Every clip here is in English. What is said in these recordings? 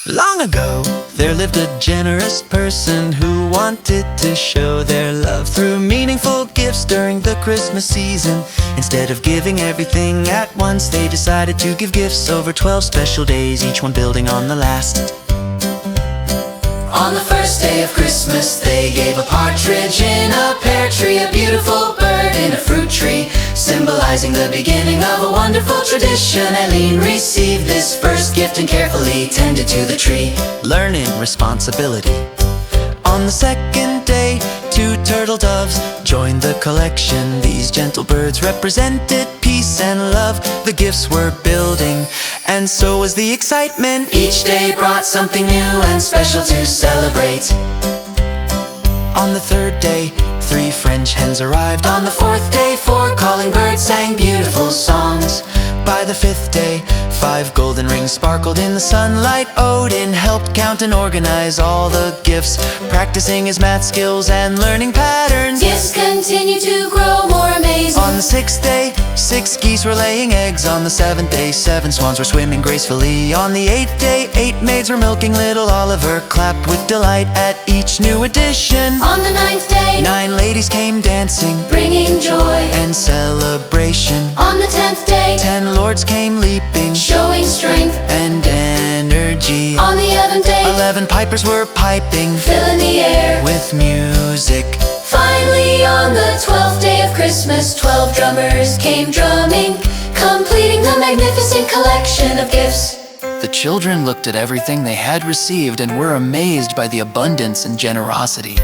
Long ago, there lived a generous person who wanted to show their love through meaningful gifts during the Christmas season. Instead of giving everything at once, they decided to give gifts over 12 special days, each one building on the last. On the first day of Christmas, they gave a partridge in a pear tree, a beautiful bird in a fruit tree, symbolizing the beginning of a wonderful tradition. Eileen received this first gift and carefully tended to the tree, learning responsibility. On the second day, 2 turtle doves joined the collection. These gentle birds represented peace and love. The gifts were building, and so was the excitement. Each day brought something new and special to celebrate. On the third day, 3 French hens arrived. On the fourth day, 4 calling birds sang beautiful songs. By the 5th day, 5 golden rings sparkled in the sunlight. Odin helped count and organize all the gifts, practicing his math skills and learning patterns. Gifts continue to grow more amazing. On the 6th day, 6 geese were laying eggs. On the 7th day, 7 swans were swimming gracefully. On the 8th day, 8 maids were milking. Little Oliver clapped with delight at each new addition. On the 9th day, 9 ladies came dancing, bringing joy and celebration. On the 10th day, 10 lords came leaping, showing strength and energy. On the 11th day, 11 pipers were piping, filling the air with music. Finally, on the 12th day of Christmas, 12 drummers came drumming, completing the magnificent collection of gifts. The children looked at everything they had received and were amazed by the abundance and generosity.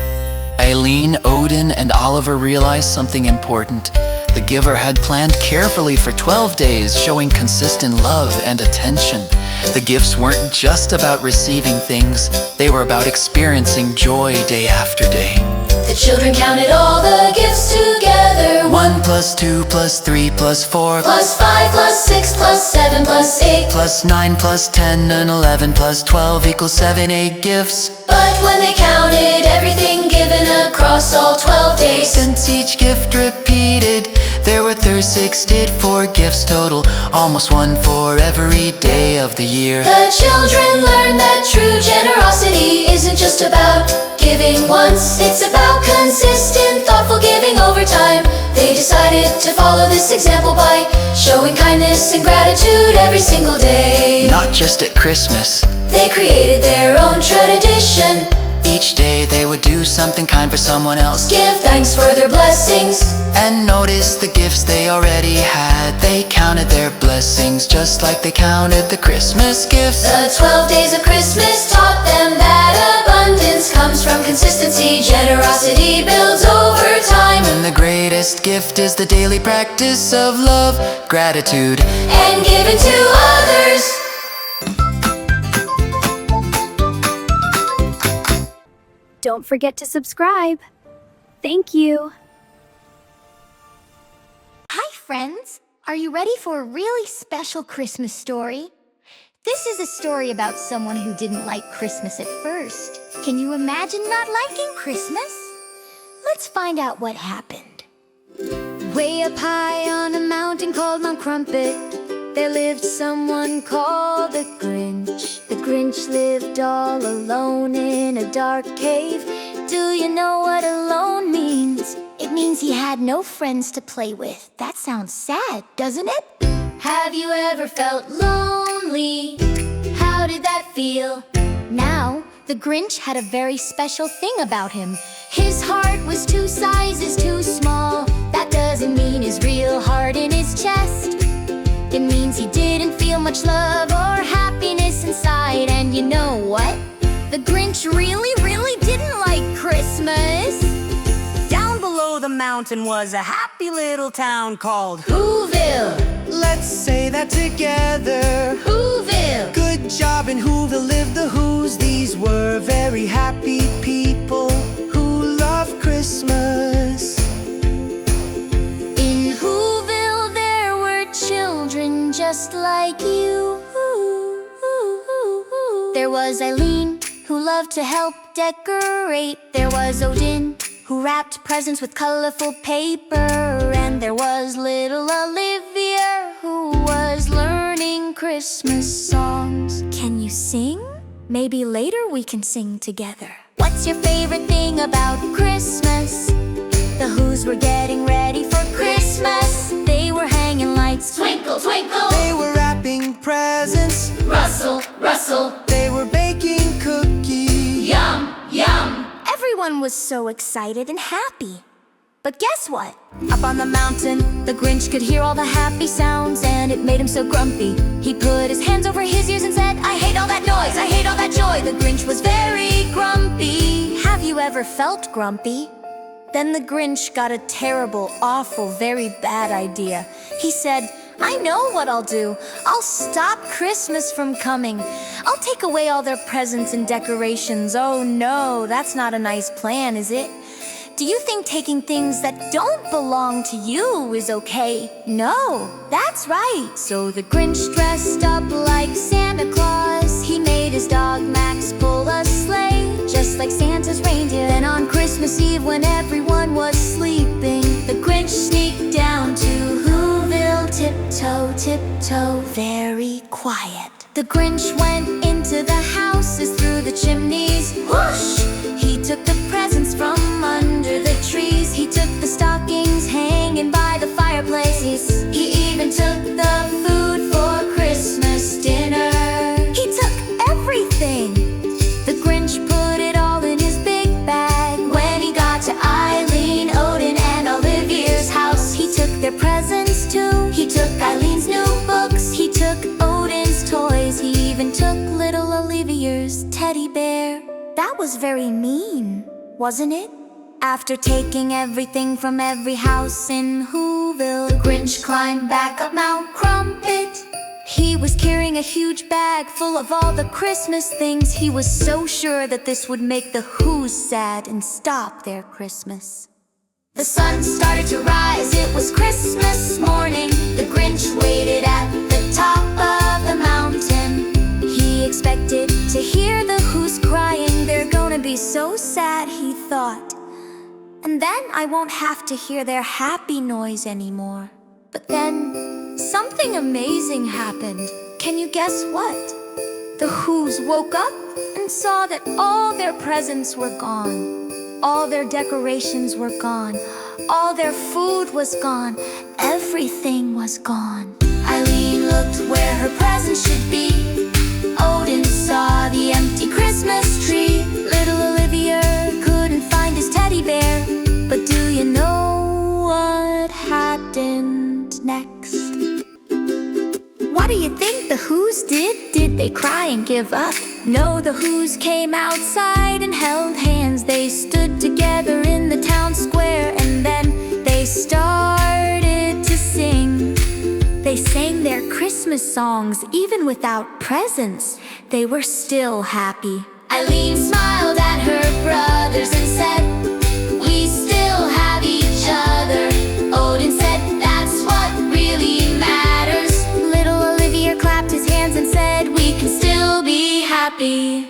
Eileen, Odin, and Oliver realized something important. The giver had planned carefully for 12 days, showing consistent love and attention. The gifts weren't just about receiving things, they were about experiencing joy day after day. The children counted all the gifts together. 1 plus 2 plus 3 plus 4 plus 5 plus 6 plus 7 plus 8 plus 9 plus 10 and 11 plus 12 equals 78 gifts. But when they counted everything given across all 12 days, since each gift repeated, there were 64 gifts total, almost 1 for every day of the year. The children learned that true generosity isn't just about giving once, it's about consistent, thoughtful giving over time. They decided to follow this example by showing kindness and gratitude every single day. Not just at Christmas. They created their own tradition. Each day they would do something kind for someone else, give thanks for their blessings, and notice the gifts they already had. They counted their blessings just like they counted the Christmas gifts. The 12 days of Christmas taught them that abundance comes from consistency. Generosity builds over time, and the greatest gift is the daily practice of love, gratitude, and giving to others. Don't forget to subscribe. Thank you. Hi friends! Are you ready for a really special Christmas story? This is a story about someone who didn't like Christmas at first. Can you imagine not liking Christmas? Let's find out what happened. Way up high on a mountain called Mount Crumpet, there lived someone called the Grinch. The Grinch lived all alone in a dark cave. Do you know what alone means? It means he had no friends to play with. That sounds sad, doesn't it? Have you ever felt lonely? How did that feel? Now, the Grinch had a very special thing about him. His heart was 2 sizes too small. That doesn't mean his real heart in his chest. It means he didn't feel much love or happiness inside. And you know what? The Grinch really didn't like Christmas. Down below the mountain was a happy little town called Whoville. Let's say that together. Whoville. Good job, in Whoville lived the Whos. These were very happy people who love Christmas. In Whoville there were children just like you. There was Eileen, who loved to help decorate. There was Odin, who wrapped presents with colorful paper. And there was little Olivia, who was learning Christmas songs. Can you sing? Maybe later we can sing together. What's your favorite thing about Christmas? The Who's were getting ready for Christmas. They were hanging lights, Twinkle, twinkle. They were wrapping presents. Rustle, rustle. They were baking cookies. Yum, yum. everyone was so excited and happy. But guess what? Up on the mountain, the Grinch could hear all the happy sounds, and it made him so grumpy. He put his hands over his ears and said, I hate all that noise, I hate all that joy. The Grinch was very grumpy. Have you ever felt grumpy? Then the Grinch got a terrible, awful, very bad idea. He said, I know what I'll do. I'll stop Christmas from coming. I'll take away all their presents and decorations. Oh no, that's not a nice plan, is it? Do you think taking things that don't belong to you is okay? No, that's right. So the Grinch dressed up like Santa Claus. He made his dog Max pull a sleigh, just like Santa's reindeer. Then on Christmas Eve, when everyone was sleeping, the Grinch sneaked down to Whoville, tiptoe, tiptoe, very quiet. The Grinch went into the houses through the chimneys. Whoosh! He took the presents from under the trees. He took the stockings hanging by the fireplaces. He even took the food for Christmas dinner. He took everything. The Grinch put it all in his big bag. When he got to Eileen, Odin, and Olivia's house, he took their presents too. He took Eileen's new books. He took Odin's toys. He even took little Olivia's teddy bear. That was very mean, wasn't it? After taking everything from every house in Whoville, the Grinch climbed back up Mount Crumpet. He was carrying a huge bag full of all the Christmas things. He was so sure that this would make the Who's sad and stop their Christmas. The sun started to rise, it was Christmas morning. The Grinch waited at the top of the mountain. He expected to hear the Who's crying. They're gonna be so sad, he thought. And then I won't have to hear their happy noise anymore. But then, something amazing happened. Can you guess what? The Who's woke up and saw that all their presents were gone. All their decorations were gone. All their food was gone. Everything was gone. Eileen looked where her presents should be. Odin saw the empty Christmas tree. Little Olivia couldn't find his teddy bear. But do you know what happened next? What do you think the Who's did? Did they cry and give up? No, the Who's came outside and held hands. They stood together in the town square, and then they started to sing. They sang their Christmas songs even without presents. They were still happy. Eileen smiled at her brothers and said, we still have each other. Odin said, that's what really matters. Little Olivia clapped his hands and said, we can still be happy.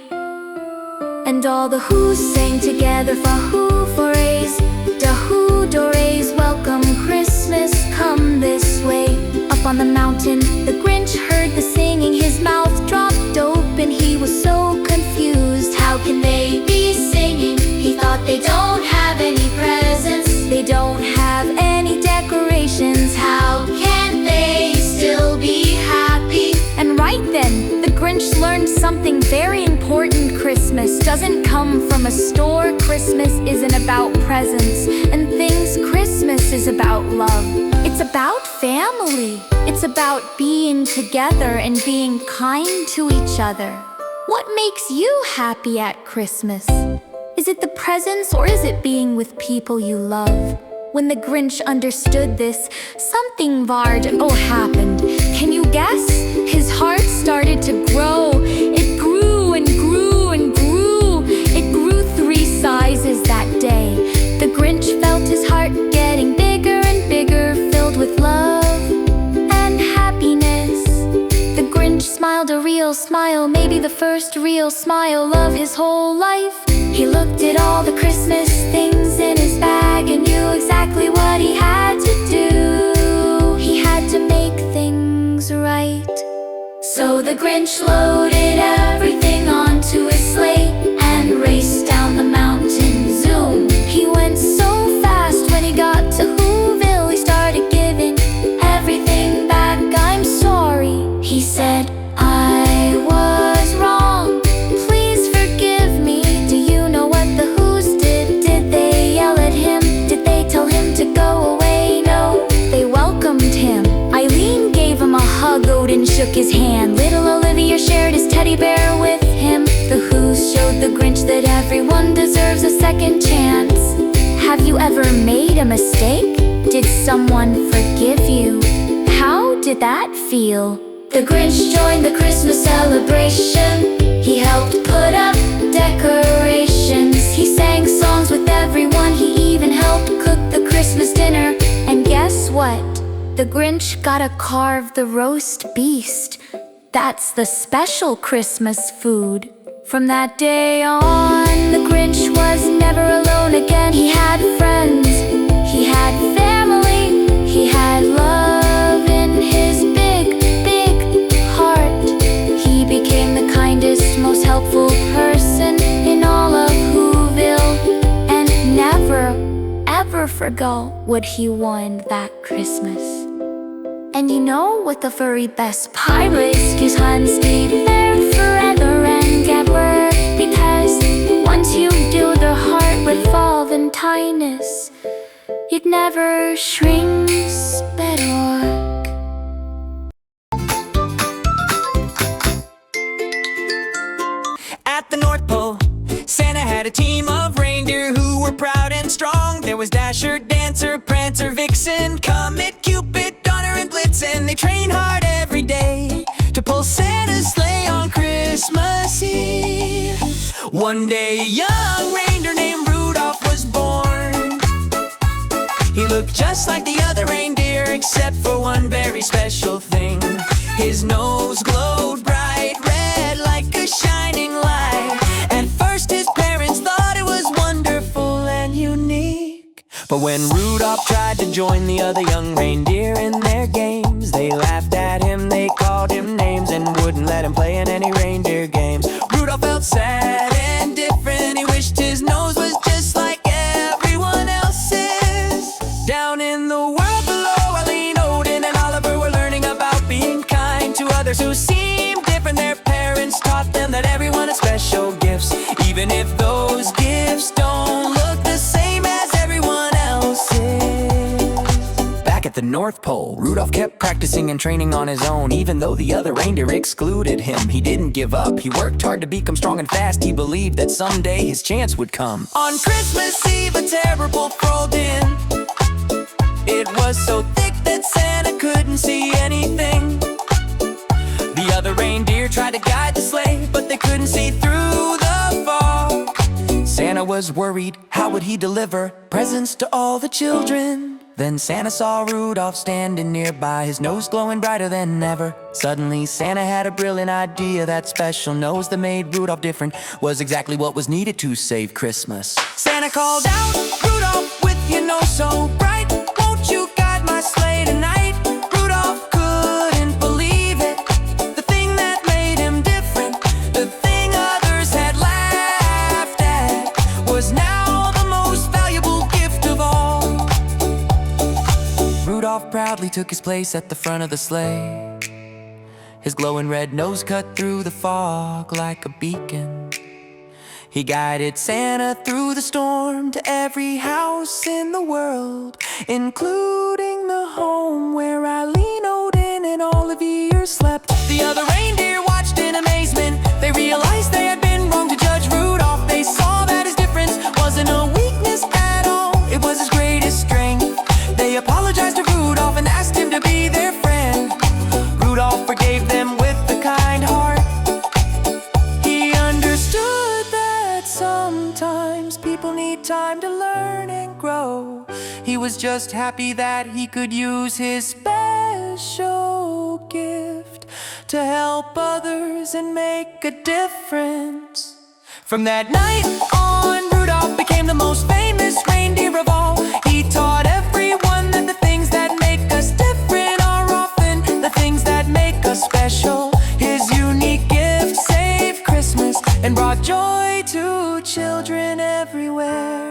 And all the Who's sang together for Who forays. Da Who dorays, welcome Christmas, come this way. Up on the mountain, the Grinch heard the singing. His mouth dropped open, he was so confused. How can they be singing? He thought they don't have any presents. They don't have any decorations. How can they still be happy? And right then, the Grinch learned something very important. Christmas doesn't come from a store. Christmas isn't about presents and things. Christmas is about love. It's about family. It's about being together and being kind to each other. What makes you happy at Christmas? Is it the presents, or is it being with people you love? When the Grinch understood this, something happened. Can you guess? His heart started to grow. It grew and grew and grew. It grew 3 sizes that day. The Grinch felt his heart getting bigger and bigger, filled with love and happiness. The Grinch smiled a real smile, maybe the first real smile of his whole life. He looked at all the Christmas things in his bag and knew exactly what he had to do. He had to make things right. So the Grinch loaded everything onto second chance. Have you ever made a mistake? Did someone forgive you? How did that feel? The Grinch joined the Christmas celebration. He helped put up decorations. He sang songs with everyone. He even helped cook the Christmas dinner. And guess what? The Grinch got to carve the roast beast. That's the special Christmas food. From that day on, the Grinch was never alone again. He had friends, he had family, he had love in his big, big heart. He became the kindest, most helpful person in all of Whoville, and never, ever forgot what he won that Christmas. And you know what the very best part is? 'Cause Hans stayed there forever and ever. Because once you do, their heart would fall in kindness. It never shrinks better. At the North Pole, Santa had a team of reindeer who were proud and strong. There was Dasher, Dancer, Prancer, Vixen, Comet, Cupid, Donner, and Blitzen. They trained hard every day to pull Santa's sleigh on Christmas Eve. One day a young reindeer named Rudolph was born. He looked just like the other reindeer, except for one very special thing. His nose glowed bright red like a shining light. At first his parents thought it was wonderful and unique. But when Rudolph tried to join the other young reindeer in their games, they laughed at him, they called him names, and wouldn't let him play in any reindeer games. Rudolph felt sad and different. He wished his nose was just like everyone else's. Down in the world below, Eileen, Odin, and Oliver were learning about being kind to others who seemed different. Their parents taught them that everyone has special gifts, even if those gifts don't look the same as everyone else's. Back at the North Pole, Rudolph kept practicing and training on his own. Even though the other reindeer excluded him, he didn't give up. He worked hard to become strong and fast. He believed that someday his chance would come. On Christmas Eve, a terrible rolled in. It was so thick that Santa couldn't see anything. The other reindeer tried to guide the sleigh, but they couldn't see through the fog. Santa was worried, how would he deliver presents to all the children? Then Santa saw Rudolph standing nearby, his nose glowing brighter than ever. Suddenly Santa had a brilliant idea. That special nose that made Rudolph different was exactly what was needed to save Christmas. Santa called out, "Rudolph, with your nose so bright, won't you guide my sleigh tonight?" Rudolph couldn't believe it. The thing that made him different, the thing others had laughed at, was now the most valuable gift of all. Rudolph proudly took his place at the front of the sleigh. His glowing red nose cut through the fog like a beacon. He guided Santa through the storm to every house in the world, including the home where Eileen, Odin, and Oliver slept. The other reindeer watched in amazement. They realized they had been wrong to judge Rudolph. They saw that his difference wasn't a weakness at all, it was his greatest strength. They apologized to Rudolph and asked him to be their friend. Rudolph forgave them with a kind heart. He understood that sometimes people need time to learn and grow. He was just happy that he could use his special gift to help others and make a difference. From that night on, Rudolph became the most famous reindeer of all. He taught everyone that the things that make us different are often the things that make us special. His unique gift saved Christmas and brought joy to children everywhere.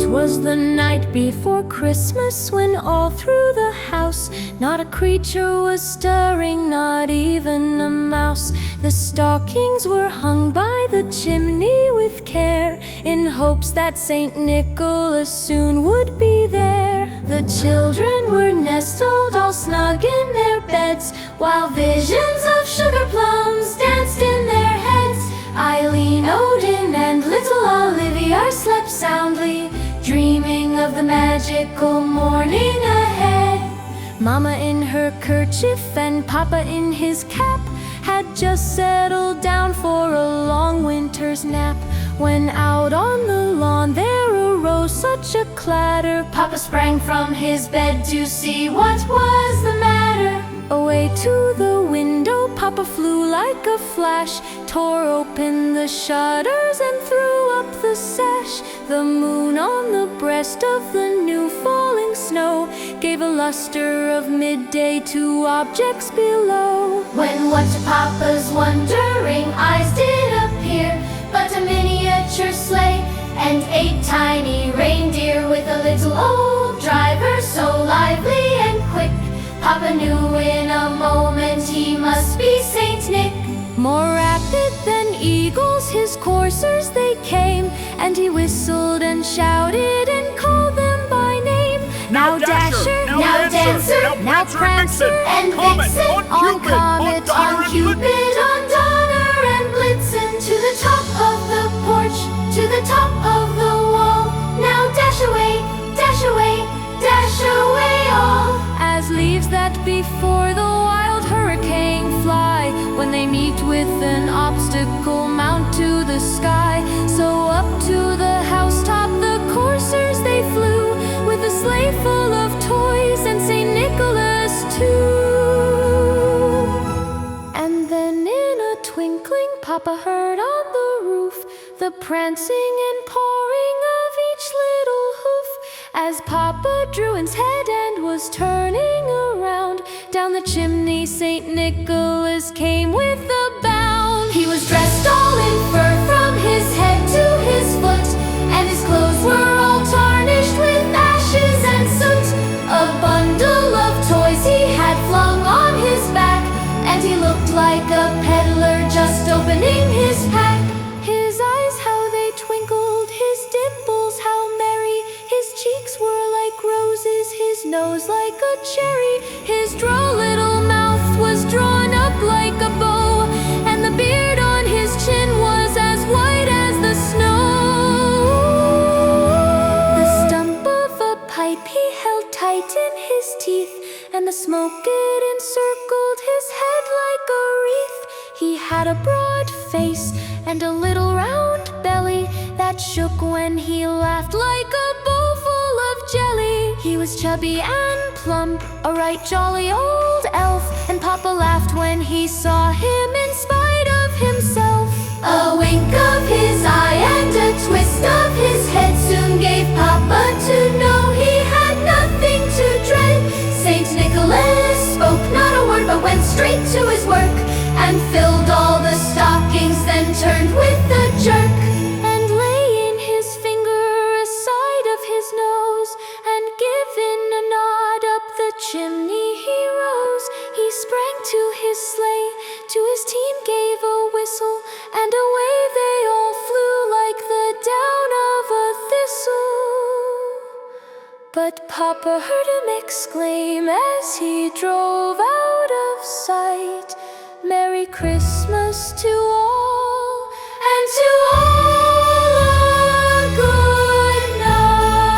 'Twas the night before Christmas when all through the house not a creature was stirring, not even a mouse. The stockings were hung by the chimney with care in hopes that Saint Nicholas soon would be there. The children were nestled all snug in their beds, while visions of sugar plums danced in their heads. Eileen, Odin, and little Olivia slept soundly, dreaming of the magical morning ahead. Mama in her kerchief and Papa in his cap had just settled down for a long winter's nap, when out on the lawn there arose such a clatter. Papa sprang from his bed to see what was the matter. Away to the window Papa flew like a flash, tore open the shutters and threw up the sash. The moon on the breast of the new falling snow gave a luster of midday to objects below. When what to Papa's wondering eyes did appear but a miniature sleigh and 8 tiny reindeer with a little old driver so lively and quick. Papa knew in a moment he must be Saint Nick. More rapid than eagles his coursers they came, and he whistled and shouted and called them by name. Now Dasher, now Dancer, now Prancer and Vixen, on Comet, on Cupid, on Donner and Blitzen, to the top of the porch, to the top of the wall. Now dash away, dash away, dash away all. As leaves that before the wild hurricane fly, when they meet with an obstacle mount to the sky. So up to the housetop the coursers they flew, with a sleigh full of toys and Saint Nicholas too. And then in a twinkling Papa heard on the roof the prancing and pawing of each little hoof, as Papa drew his head and was turning around. Down the chimney Saint Nicholas came with a bound. He was dressed all in fur from his head to his foot, and his clothes were all tarnished with ashes and soot. A bundle of toys he had flung on his back, and he looked like a peddler just opening his pack. His eyes how they twinkled, his dimples how merry, his cheeks were like roses, his nose like a cherry. His droll little mouth was drawn up like a bow, and the beard on his chin was as white as the snow. The stump of a pipe he held tight in his teeth, and the smoke it encircled his head like a wreath. He had a broad face and a little round belly that shook when he laughed like a bowl full of jelly. He was chubby and plump, a right jolly old elf, and Papa laughed when he saw him in spite of himself. A wink of his eye and a twist of his head soon gave Papa to know he had nothing to dread. Saint Nicholas spoke not a word but went straight to his work, and filled all the stockings, then turned with a jerk, and laying his finger aside of his nose, and giving a nod up the chimney he rose. He sprang to his sleigh, to his team gave a whistle, and away they all flew like the down of a thistle. But Papa heard him exclaim as he drove out of sight, Merry Christmas to all, and to all a good night.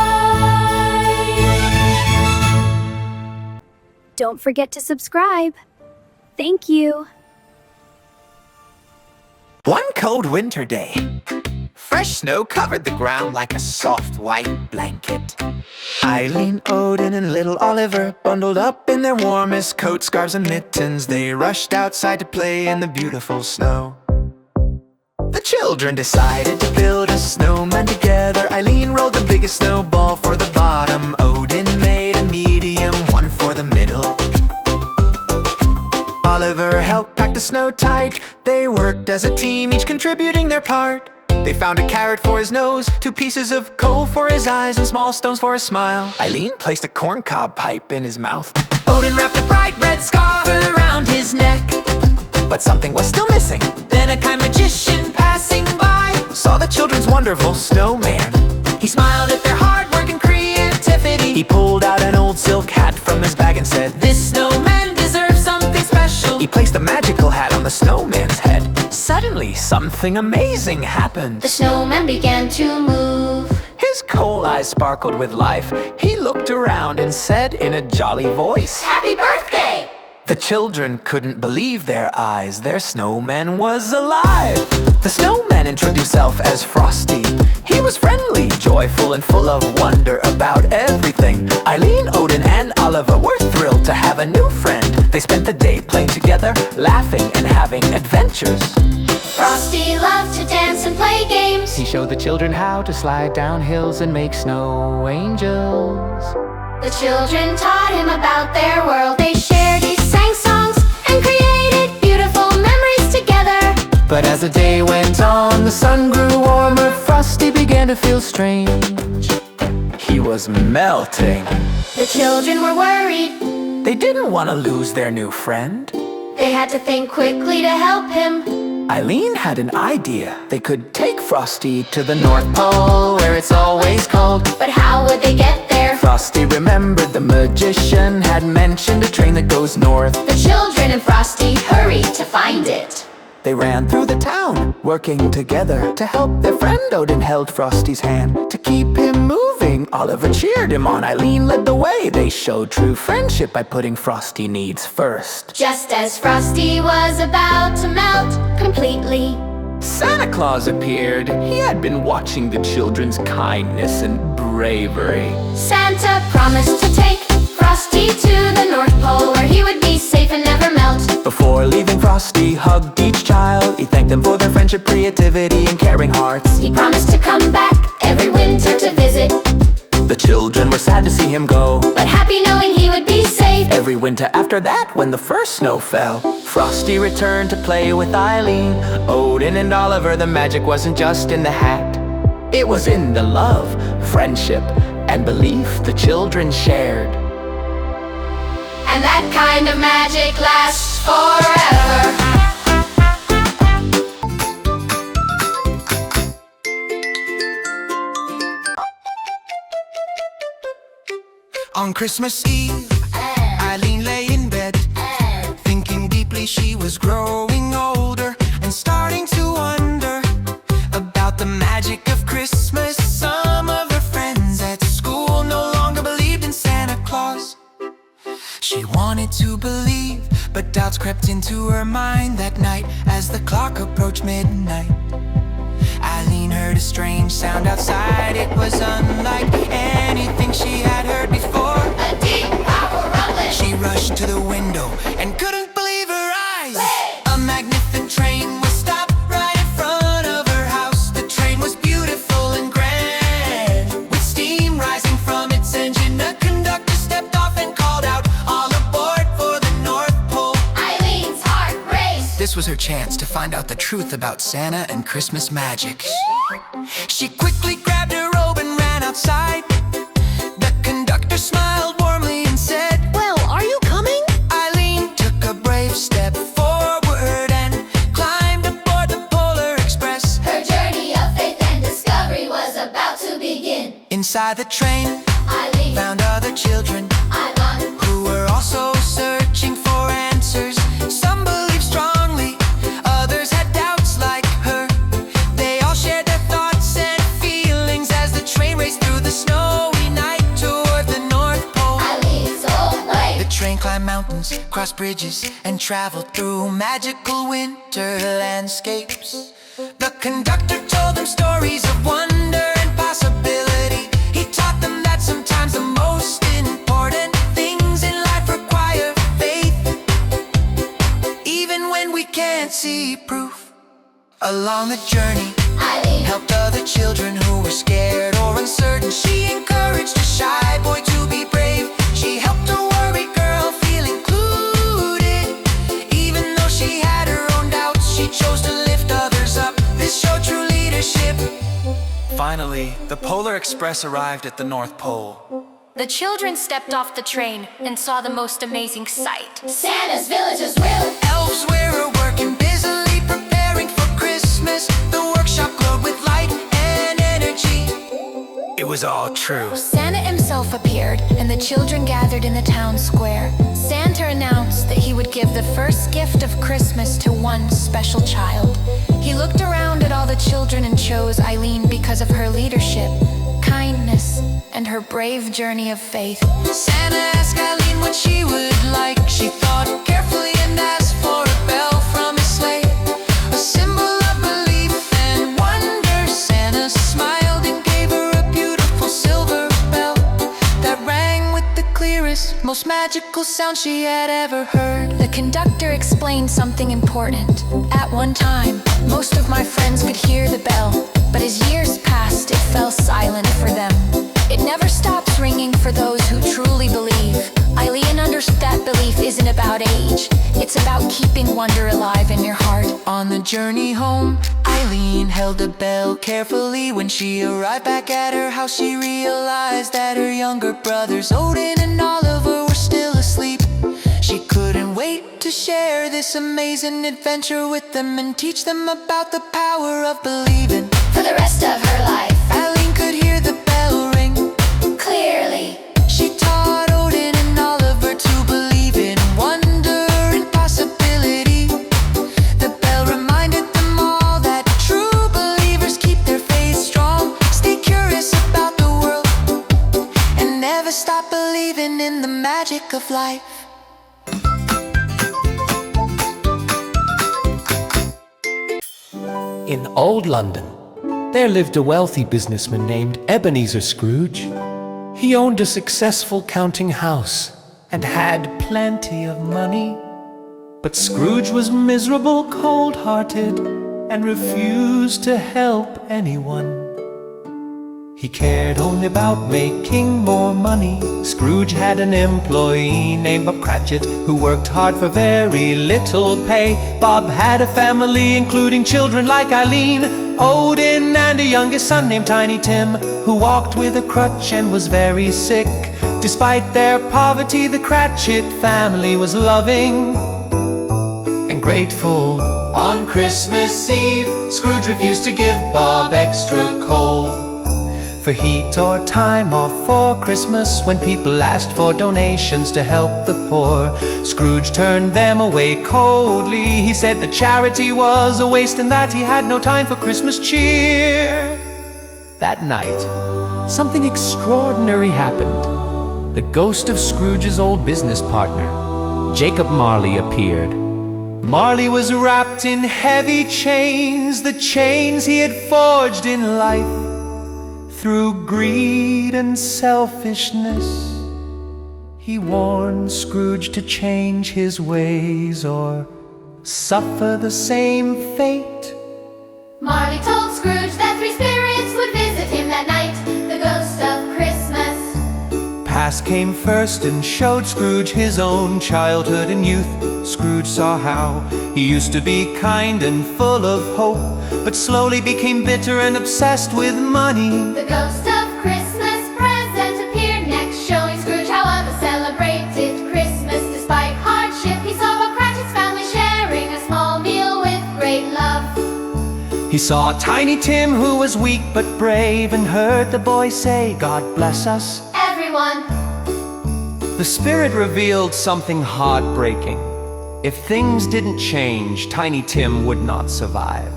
Don't forget to subscribe. Thank you. One cold winter day, fresh snow covered the ground like a soft white blanket. Eileen, Odin, and little Oliver, bundled up in their warmest coats, scarves, and mittens, they rushed outside to play in the beautiful snow. The children decided to build a snowman together. Eileen rolled the biggest snowball for the bottom. Odin made a medium one for the middle. Oliver helped pack the snow tight. They worked as a team, each contributing their part. They found a carrot for his nose, 2 pieces of coal for his eyes, and small stones for his smile. Eileen placed a corncob pipe in his mouth. Odin wrapped a bright red scarf around his neck. But something was still missing. Then a kind magician passing by saw the children's wonderful snowman. He smiled at their hard work and creativity. He pulled out an old silk hat from his bag and said, "This snowman deserves something special." He placed a magical hat on the snowman's head. Suddenly, something amazing happened. The snowman began to move. His coal eyes sparkled with life. He looked around and said in a jolly voice, Happy birthday! The children couldn't believe their eyes. Their snowman was alive. The snowman introduced himself as Frosty. He was friendly, joyful, and full of wonder about everything. Eileen, Odin, and Oliver were thrilled to have a new friend. They spent the day playing together, laughing and having adventures. Frosty loved to dance and play games. He showed the children how to slide down hills and make snow angels. The children taught him about their world. They shared, he sang songs, and created beautiful memories together. But as the day went on, the sun grew warmer. Frosty began to feel strange. He was melting. The children were worried. They didn't want to lose their new friend. They had to think quickly to help him. Eileen had an idea. They could take Frosty to the North Pole, where it's always cold. But how would they get there? Frosty remembered the magician had mentioned a train that goes north. The children and Frosty hurried to find it. They ran through the town, working together to help their friend. Odin held Frosty's hand to keep him moving. Oliver cheered him on. Eileen led the way. They showed true friendship by putting Frosty needs first. Just as Frosty was about to melt completely, Santa Claus appeared. He had been watching the children's kindness and bravery. Santa promised to take Frosty to the North Pole, where he would be safe and never melt. Before leaving, Frosty hugged each child. He thanked them for their friendship, creativity, and caring hearts. He promised to come back every winter to visit. The children were sad to see him go, but happy knowing he would be safe. Every winter after that, when the first snow fell, Frosty returned to play with Eileen, Odin, and Oliver. The magic wasn't just in the hat. It was in the love, friendship, and belief the children shared. And that kind of magic lasts forever. On Christmas Eve, Eileen lay in bed, thinking deeply. She was growing older and starting to wonder about the magic of Christmas. Some of her friends at school no longer believed in Santa Claus. She wanted to believe, but doubts crept into her mind that night as the clock approached midnight. Eileen heard a strange sound outside. It was unlike anything she had heard before. A deep, powerful rumbling. She rushed to the window and couldn't believe her eyes. Hey! A magnificent train was stopped right in front of her house. The train was beautiful and grand, with steam rising from its engine. A conductor stepped off and called out, "All aboard for the North Pole." Eileen's heart raced. This was her chance to find out the truth about Santa and Christmas magic. She quickly grabbed her robe and ran outside. The conductor smiled warmly and said, Well, are you coming? Eileen took a brave step forward and climbed aboard the Polar Express. Her journey of faith and discovery was about to begin. Inside the train, Eileen found other children Eileen who were also searching for answers. Some believed strongly, others had doubts like her. They all shared their thoughts and feelings as the train raced through the snowy night toward the North Pole. Eileen's own way. The train climbed mountains, crossed bridges, and traveled through magical winter landscapes. The conductor told them stories of wonder and possibility. He taught them that sometimes the most important things in life require faith, even when we can't see proof. Along the journey, Eileen helped other children who were scared or uncertain. She encouraged a shy boy to be brave. She helped a worried girl feel included. Even though she had her own doubts, she chose to lift others up. This showed true leadership. Finally, the Polar Express arrived at the North Pole. The children stepped off the train and saw the most amazing sight. Santa's village is real. Elves were working busily preparing for Christmas. The workshop glowed with light. was all true. Santa himself appeared, and the children gathered in the town square. Santa announced that he would give the first gift of Christmas to one special child. He looked around at all the children and chose Eileen because of her leadership, kindness, and her brave journey of faith. Santa asked Eileen what she would like. She thought carefully and asked for a bell from his sleigh, a symbol of belief and wonder. Santa smiled and gave her a beautiful silver bell that rang with the clearest, most magical sound she had ever heard. The conductor explained something important. At one time, most of my friends could hear the bell, but as years passed, it fell silent for them. It never stops ringing for those who truly believe. Eileen understood that belief isn't about age. It's about keeping wonder alive in your heart. On the journey home, Eileen held the bell carefully. When she arrived back at her house, she realized that her younger brothers, Odin and Oliver, were still asleep. She couldn't wait to share this amazing adventure with them and teach them about the power of believing. For the rest of her life, Eileen could hear the bell ring clearly. She taught Odin and Oliver to believe in wonder and possibility. The bell reminded them all that true believers keep their faith strong, stay curious about the world, and never stop believing in the magic of life. In old London, there lived a wealthy businessman named Ebenezer Scrooge. He owned a successful counting house and had plenty of money. But Scrooge was miserable, cold-hearted, and refused to help anyone. He cared only about making more money. Scrooge had an employee named Bob Cratchit who worked hard for very little pay. Bob had a family including children like Eileen, Odin, and a youngest son named Tiny Tim, who walked with a crutch and was very sick. Despite their poverty, the Cratchit family was loving and grateful. On Christmas Eve, Scrooge refused to give Bob extra coal for heat or time off for Christmas. When people asked for donations to help the poor, Scrooge turned them away coldly. He said that charity was a waste and that he had no time for Christmas cheer. That night, something extraordinary happened. The ghost of Scrooge's old business partner, Jacob Marley, appeared. Marley was wrapped in heavy chains, the chains he had forged in life. Through greed and selfishness, he warned Scrooge to change his ways or suffer the same fate. Marley told Scrooge that three spirits would visit him that night, the ghost of Christmas. Past came first and showed Scrooge his own childhood and youth. Scrooge saw how he used to be kind and full of hope, but slowly became bitter and obsessed with money. The ghost of Christmas present appeared next, showing Scrooge how others celebrated Christmas. Despite hardship, he saw Bob Cratchit's family sharing a small meal with great love. He saw Tiny Tim, who was weak but brave, and heard the boy say, "God bless us, Everyone. The spirit revealed something heartbreaking. If things didn't change, Tiny Tim would not survive.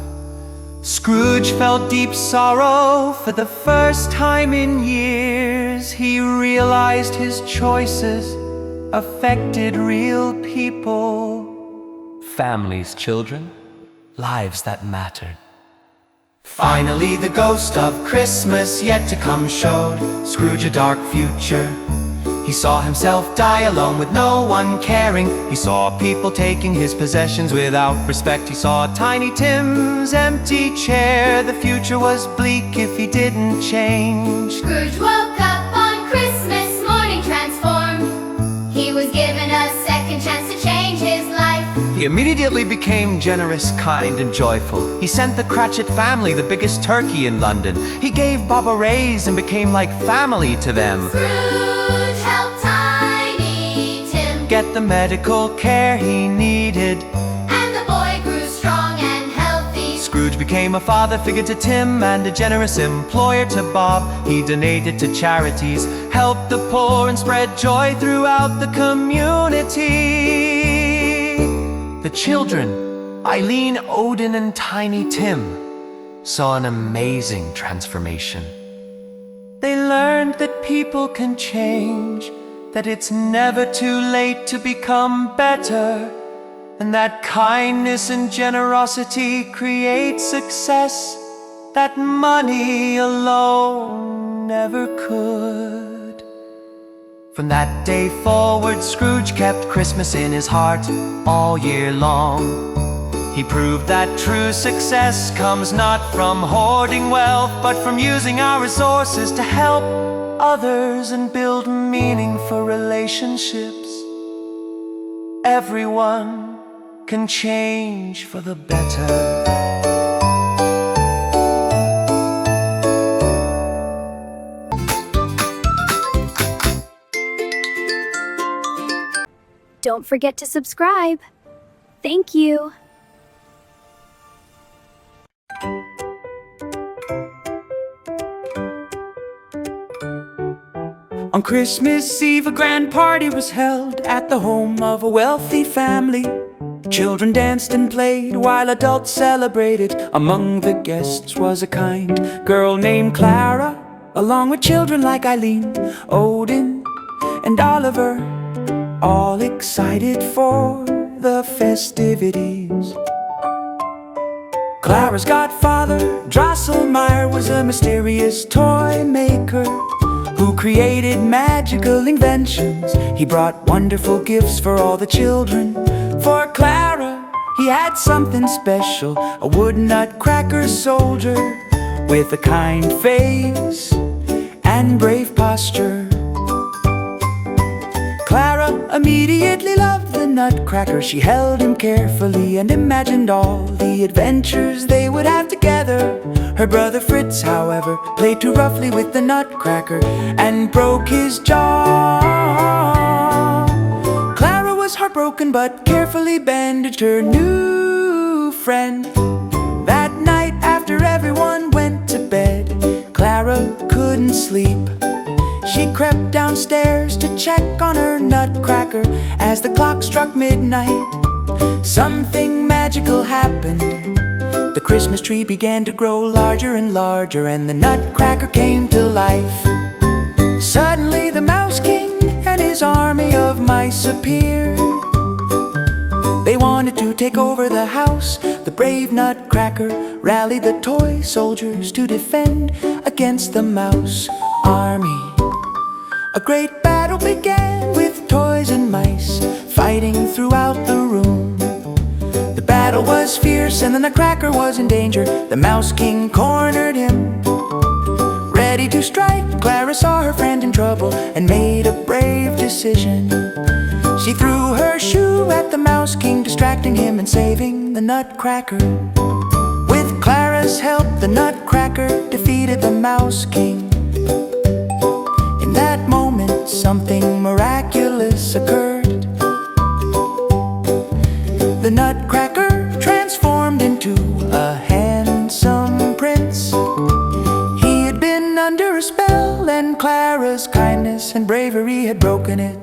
Scrooge felt deep sorrow. For the first time in years, he realized his choices affected real people. Families, children, lives that mattered. Finally, the ghost of Christmas yet to come showed Scrooge a dark future. He saw himself die alone with no one caring. He saw people taking his possessions without respect. He saw Tiny Tim's empty chair. The future was bleak if he didn't change. Scrooge woke up on Christmas morning transformed. He was given a second chance to change his life. He immediately became generous, kind, and joyful. He sent the Cratchit family the biggest turkey in London. He gave Bob a raise and became like family to them. Scrooge helped Tiny Tim Get the medical care he needed. and the boy grew strong and healthy. Scrooge Scrooge became a father figure to Tim and a generous employer to Bob. He donated to charities, helped the poor, and spread joy throughout the community. The children, Eileen, Odin, and Tiny Tim, saw an amazing transformation. They learned that people can change, that it's never too late to become better, and that kindness and generosity create success that money alone never could. From that day forward, Scrooge kept Christmas in his heart all year long. He proved that true success comes not from hoarding wealth, but from using our resources to help others and build meaningful relationships. Everyone can change for the better. Don't forget to subscribe. Thank you. On Christmas Eve, a grand party was held at the home of a wealthy family. Children danced and played while adults celebrated. Among the guests was a kind girl named Clara, along with children like Eileen, Odin, and Oliver, all excited for the festivities. Clara's godfather, Drosselmeyer, was a mysterious toy maker who created magical inventions. He brought wonderful gifts for all the children. For Clara, he had something special, a wooden nutcracker soldier with a kind face and brave posture. Clara immediately loved the Nutcracker. She held him carefully and imagined all the adventures they would have together. Her brother Fritz, however, played too roughly with the Nutcracker and broke his jaw. Clara was heartbroken but carefully bandaged her new friend. That night, after everyone went to bed, Clara couldn't sleep. She crept downstairs to check on her Nutcracker. As the clock struck midnight, something magical happened. The Christmas tree began to grow larger and larger, and the Nutcracker came to life. Suddenly the Mouse King and his army of mice appeared. They wanted to take over the house. The brave Nutcracker rallied the toy soldiers to defend against the mouse army. A great battle began with toys and mice fighting throughout the room. The battle was fierce and the Nutcracker was in danger. The Mouse King cornered him. Ready to strike, Clara saw her friend in trouble and made a brave decision. She threw her shoe at the Mouse King, distracting him and saving the Nutcracker. With Clara's help, the Nutcracker defeated the Mouse King. In that moment, something miraculous occurred. The Nutcracker transformed into a handsome prince. He had been under a spell, and Clara's kindness and bravery had broken it.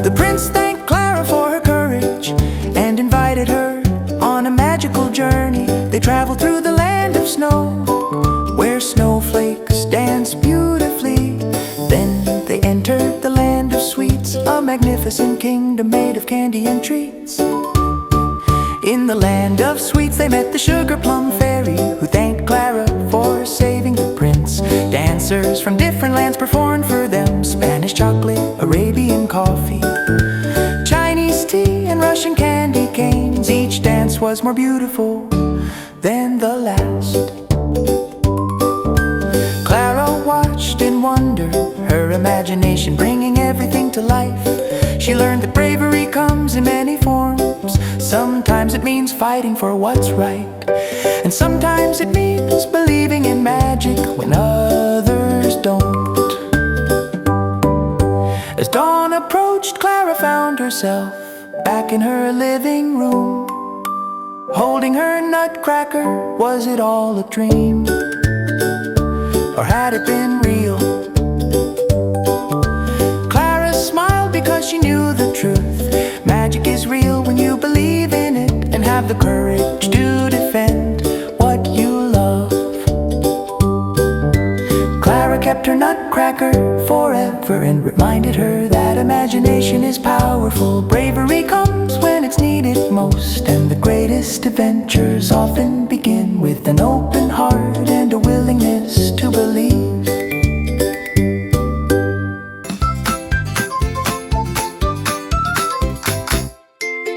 The prince thanked Clara for her courage and invited her on a magical journey. They traveled through the land of snow, where snowflakes dance beautifully. Then they entered the land of sweets, a magnificent kingdom made of candy and treats. In the land of sweets they met the sugar plum fairy, who thanked Clara for saving the prince. Dancers from different lands performed for them Spanish chocolate, Arabian coffee, Chinese tea, and Russian candy canes. Each dance was more beautiful than the last. Clara watched in wonder, her imagination bringing everything to life. She learned that bravery comes in many forms. Sometimes it means fighting for what's right, and sometimes it means believing in magic when others don't. As dawn approached, Clara found herself back in her living room. holding her Nutcracker. Was it all a dream? Or had it been real? Clara smiled because she knew the truth. Magic is real when you believe in it and have the courage to defend what you love. Clara kept her Nutcracker forever and reminded her that imagination is powerful. Bravery comes when it's needed most, and the greatest adventures often begin with an open heart and a willing